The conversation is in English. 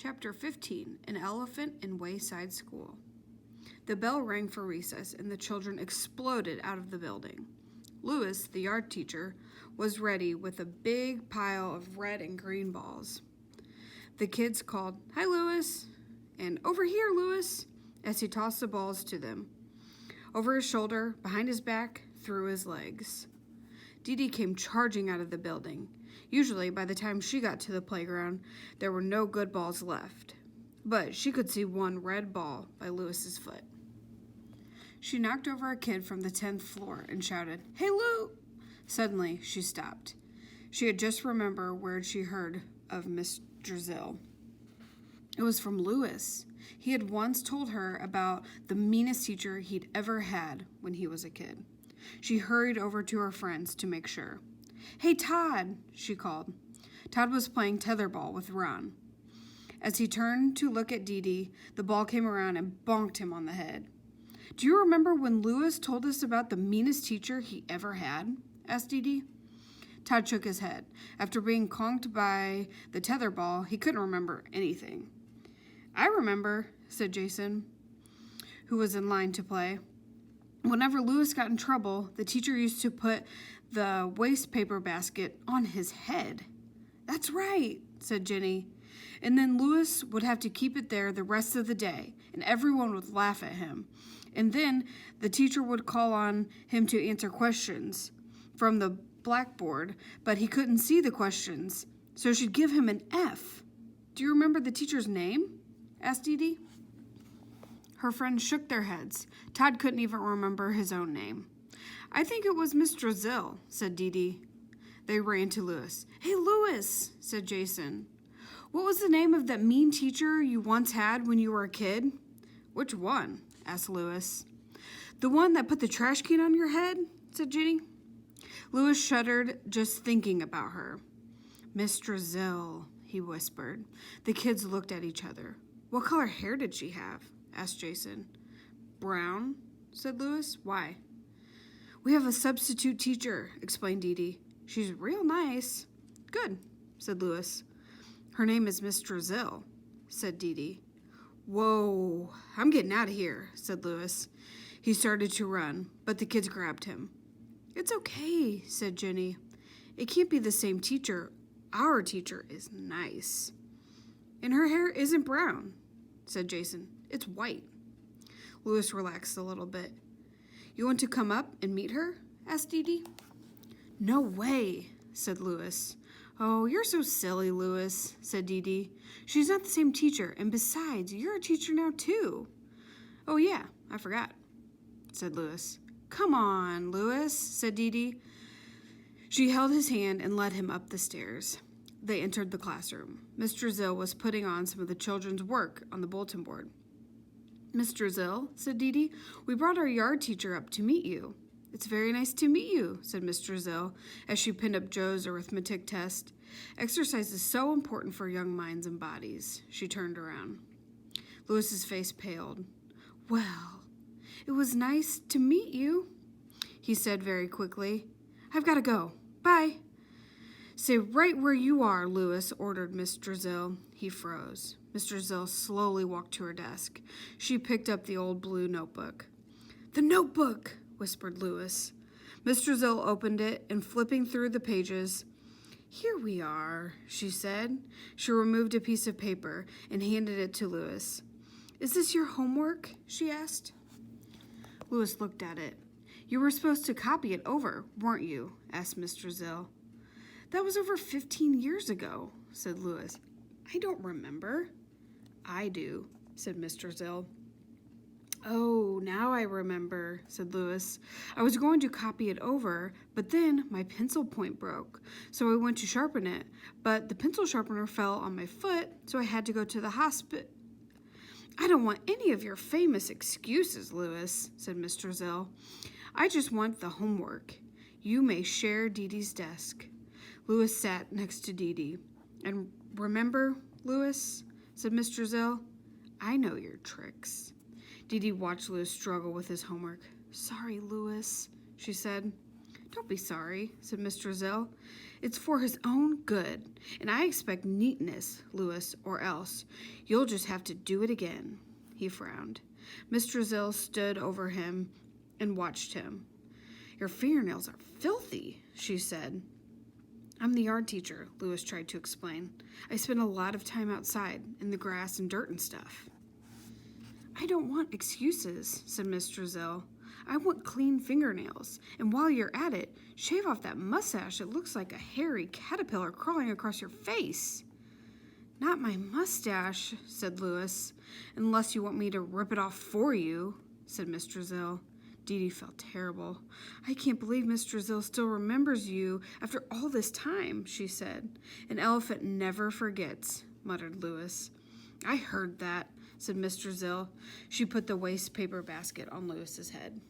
Chapter 15, An Elephant in Wayside School. The bell rang for recess, and the children exploded out of the building. Lewis, the yard teacher, was ready with a big pile of red and green balls. The kids called, "Hi, Lewis," and "Over here, Lewis," as he tossed the balls to them. Over his shoulder, behind his back, through his legs. Dee Dee came charging out of the building. Usually, by the time she got to the playground, there were no good balls left. But she could see one red ball by Lewis's foot. She knocked over a kid from the 10th floor and shouted, "Hey, Lou!" Suddenly, she stopped. She had just remembered where she heard of Miss Drizzle. It was from Lewis. He had once told her about the meanest teacher he'd ever had when he was a kid. She hurried over to her friends to make sure. "Hey, Todd," she called. Todd was playing tetherball with Ron. As he turned to look at Dee Dee, the ball came around and bonked him on the head. "Do you remember when Lewis told us about the meanest teacher he ever had?" asked Dee Dee. Todd shook his head. After being conked by the tetherball, he couldn't remember anything. "I remember," said Jason, who was in line to play. "Whenever Lewis got in trouble, the teacher used to put the waste paper basket on his head." "That's right," said Jenny. "And then Lewis would have to keep it there the rest of the day, and everyone would laugh at him. And then the teacher would call on him to answer questions from the blackboard, but he couldn't see the questions, so she'd give him an F. Do you remember the teacher's name?" asked Dee Dee. Her friends shook their heads. Todd couldn't even remember his own name. "I think it was Miss Drizzle," said Dee Dee. They ran to Lewis. "Hey, Lewis," said Jason. "What was the name of that mean teacher you once had when you were a kid?" "Which one?" asked Lewis. "The one that put the trash can on your head," said Jenny. Lewis shuddered just thinking about her. "Miss Drizzle," he whispered. The kids looked at each other. "What color hair did she have?" asked Jason. "Brown," said Lewis. "Why?" "We have a substitute teacher," explained Dee Dee. "She's real nice." "Good," said Lewis. "Her name is Miss Drizzle," said Dee Dee. "Whoa, I'm getting out of here," said Lewis. He started to run, but the kids grabbed him. "It's okay," said Jenny. "It can't be the same teacher. Our teacher is nice." "And her hair isn't brown," said Jason. "It's white." Lewis relaxed a little bit. "You want to come up and meet her?" asked Dee Dee. "No way," said Lewis. "Oh, you're so silly, Lewis," said Dee Dee. "She's not the same teacher, and besides, you're a teacher now, too." "Oh, yeah, I forgot," said Lewis. "Come on, Lewis," said Dee Dee. She held his hand and led him up the stairs. They entered the classroom. Miss Drizzle was putting on some of the children's work on the bulletin board. "Miss Drizzle," said Dee Dee, "we brought our yard teacher up to meet you." "It's very nice to meet you," said Miss Drizzle, as she pinned up Joe's arithmetic test. "Exercise is so important for young minds and bodies." She turned around. Lewis's face paled. "Well, it was nice to meet you," he said very quickly. "I've got to go. Bye." "Stay right where you are, Lewis," ordered Miss Drizzle. He froze. Miss Drizzle slowly walked to her desk. She picked up the old blue notebook. "The notebook!" whispered Lewis. Miss Drizzle opened it, and flipping through the pages, "Here we are," she said. She removed a piece of paper and handed it to Lewis. "Is this your homework?" she asked. Lewis looked at it. "You were supposed to copy it over, weren't you?" asked Miss Drizzle. "That was over 15 years ago," said Lewis. "I don't remember." "I do," said Miss Drizzle. "Oh, now I remember," said Lewis. "I was going to copy it over, but then my pencil point broke, so I went to sharpen it, but the pencil sharpener fell on my foot, so I had to go to the hospital." "I don't want any of your famous excuses, Lewis," said Miss Drizzle. "I just want the homework. You may share Dee Dee's desk." Lewis sat next to Dee Dee. "And remember, Lewis," said Miss Drizzle, "I know your tricks." Dee Dee watched Lewis struggle with his homework. "Sorry, Lewis," she said. Don't be sorry, said Miss Drizzle. It's for his own good, and I expect neatness, Louis, or else you'll just have to do it again. He frowned. Miss Drizzle stood over him and watched him. Your fingernails are filthy, she said. I'm the art teacher, Louis tried to explain. I spend a lot of time outside, in the grass and dirt and stuff. I don't want excuses, said Miss Drizzle. I want clean fingernails, and while you're at it, shave off that mustache. It looks like a hairy caterpillar crawling across your face. Not my mustache, said Louis. Unless you want me to rip it off for you, said Miss Drizzle. Dee Dee felt terrible. I can't believe Miss Drizzle still remembers you after all this time, she said. An elephant never forgets, muttered Louis. I heard that, said Miss Drizzle. She put the waste paper basket on Louis's head.